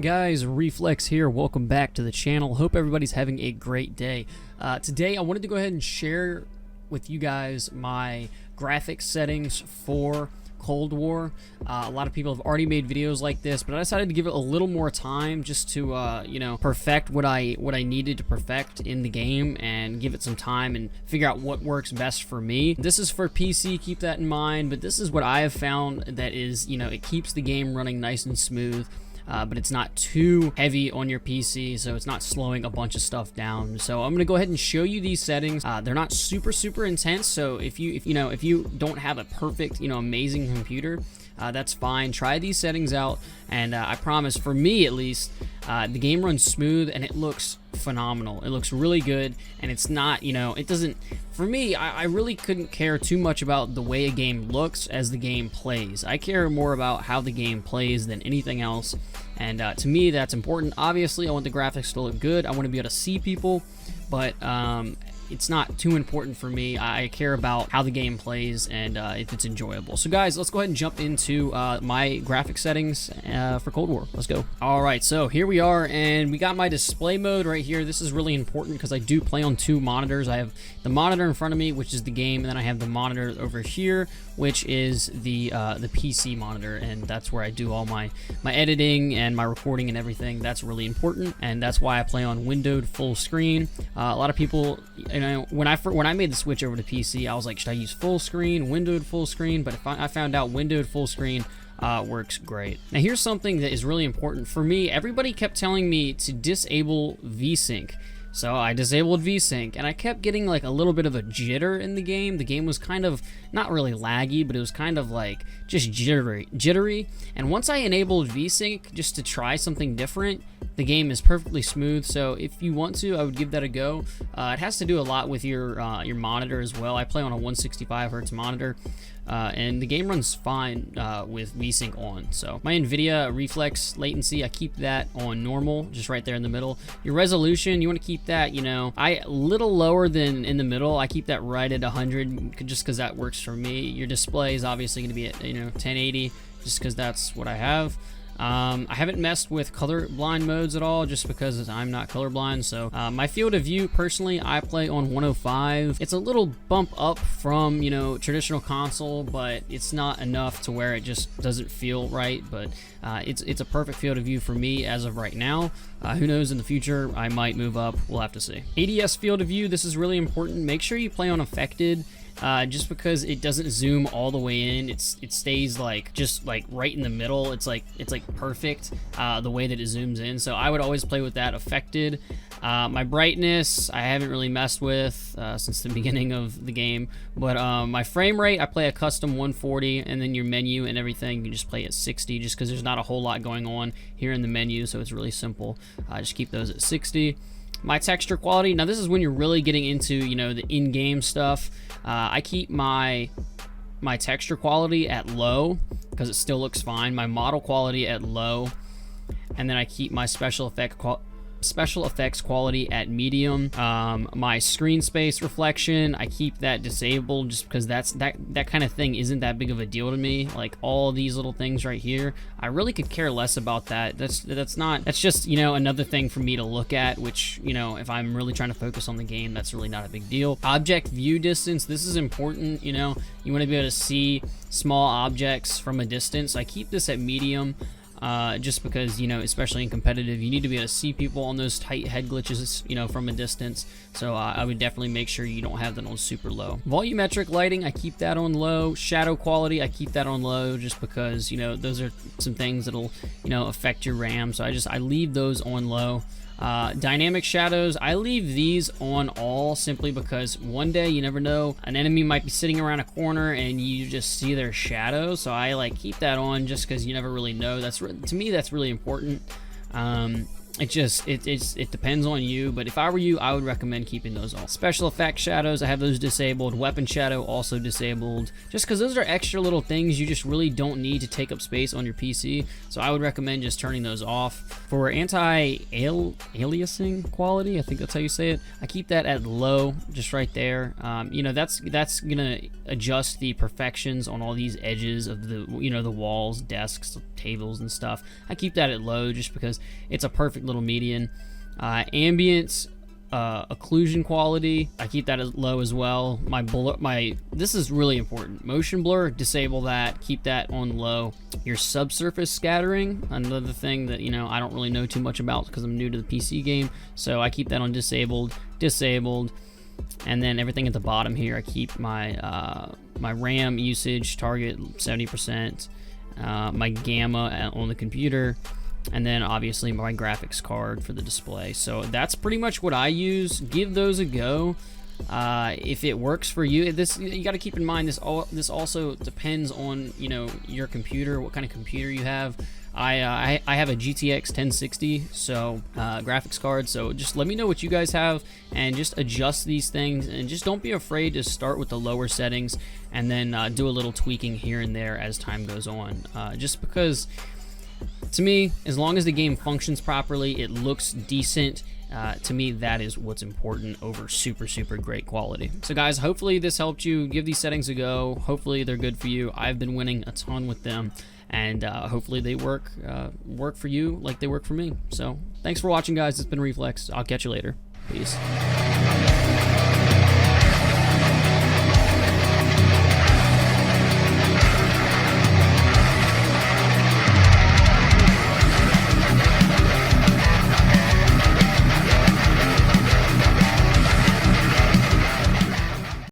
guys, Reflex here. Welcome back to the channel. Hope everybody's having a great day. Today I wanted to go ahead and share with you guys my graphics settings for Cold War. A lot of people have already made videos like this, but I decided to give it a little more time just to perfect what I needed to perfect in the game and give it some time and figure out what works best for me. This is for PC, keep that in mind, but this is what I have found that is, it keeps the game running nice and smooth. But it's not too heavy on your PC, so it's not slowing a bunch of stuff down. So I'm gonna go ahead and show you these settings. They're not super intense, so if you don't have a perfect, amazing computer, that's fine. Try these settings out, and I promise, for me at least, the game runs smooth and it looks phenomenal. It looks really good, and it's not, it doesn't. For me, I really couldn't care too much about the way a game looks as the game plays. I care more about how the game plays than anything else, and to me that's important. Obviously, I want the graphics to look good. I want to be able to see people, but it's not too important for me. I care about how the game plays and if it's enjoyable. So guys, let's go ahead and jump into my graphic settings for Cold War. Let's go. Alright, so here we are, and we got my display mode right here. This is really important because I do play on two monitors. I have the monitor in front of me, which is the game, and then I have the monitor over here, which is the PC monitor, and that's where I do all my editing and my recording and everything. That's really important, and that's why I play on windowed full screen. A lot of people, when I made the switch over to PC, I was like, should I use full screen, windowed full screen? But I found out windowed full screen works great. Now here's something that is really important for me. Everybody kept telling me to disable VSync. So I disabled VSync, and I kept getting like a little bit of a jitter in the game. The game was kind of not really laggy, but it was kind of like just jittery. And once I enabled VSync just to try something different, the game is perfectly smooth. So if you want to, I would give that a go. It has to do a lot with your monitor as well. I play on a 165 hertz monitor, and the game runs fine with VSync on. So my NVIDIA reflex latency, I keep that on normal, just right there in the middle. Your resolution, you want to keep that, a little lower than in the middle. I keep that right at 100 just because that works for me. Your display is obviously going to be at 1080 just because that's what I have. I haven't messed with colorblind modes at all just because I'm not colorblind. So my field of view, personally, I play on 105. It's a little bump up from traditional console, but it's not enough to where it just doesn't feel right. But it's a perfect field of view for me as of right now. Who knows, in the future I might move up. We'll have to see. ADS field of view, this is really important. Make sure you play on affected. Just because it doesn't zoom all the way in, it stays just right in the middle. It's like perfect the way that it zooms in. So I would always play with that affected. My brightness I haven't really messed with since the beginning of the game, but my frame rate, I play a custom 140, and then your menu and everything you just play at 60 just because there's not a whole lot going on here in the menu, so it's really simple. Just keep those at 60. My texture quality, now this is when you're really getting into the in-game stuff. I keep my texture quality at low because it still looks fine. My model quality at low, and then I keep my special effects quality at medium. My screen space reflection, I keep that disabled just because that kind of thing isn't that big of a deal to me. Like all these little things right here, I really could care less about that. That's just another thing for me to look at, which if I'm really trying to focus on the game, that's really not a big deal. Object view distance, this is important. You want to be able to see small objects from a distance. I keep this at medium. Just because, especially in competitive, you need to be able to see people on those tight head glitches, from a distance. So I would definitely make sure you don't have that on super low. Volumetric lighting, I keep that on low. Shadow quality, I keep that on low just because, those are some things that'll, affect your RAM. So I leave those on low. Dynamic shadows, I leave these on all simply because one day, you never know, an enemy might be sitting around a corner and you just see their shadow. So I keep that on just because you never really know. To me, that's really important. it depends on you, but if I were you, I would recommend keeping those on. Special effect shadows, I have those disabled. Weapon shadow also disabled, just because those are extra little things you just really don't need to take up space on your PC. So I would recommend just turning those off. For anti-aliasing quality, I think that's how you say it, I keep that at low, just right there. You know, that's gonna adjust the perfections on all these edges of the, you know, the walls, desks, tables, and stuff. I keep that at low just because it's a perfect little median. Ambient occlusion quality, I keep that as low as well. This is really important. Motion blur, disable that, keep that on low. Your subsurface scattering, another thing that, you know, I don't really know too much about because I'm new to the PC game, so I keep that on disabled. And then everything at the bottom here, I keep my my RAM usage target 70%, my gamma on the computer, and then obviously my graphics card for the display. So that's pretty much what I use. Give those a go. If it works for you, you got to keep in mind this also depends on, you know, your computer, what kind of computer you have. I have a GTX 1060 graphics card, so just let me know what you guys have and just adjust these things, and just don't be afraid to start with the lower settings and then do a little tweaking here and there as time goes on, just because to me, as long as the game functions properly, it looks decent, to me that is what's important over super great quality. So guys, hopefully this helped you. Give these settings a go. Hopefully they're good for you. I've been winning a ton with them, and hopefully they work for you like they work for me. So thanks for watching, guys. It's been Reflex. I'll catch you later. Peace.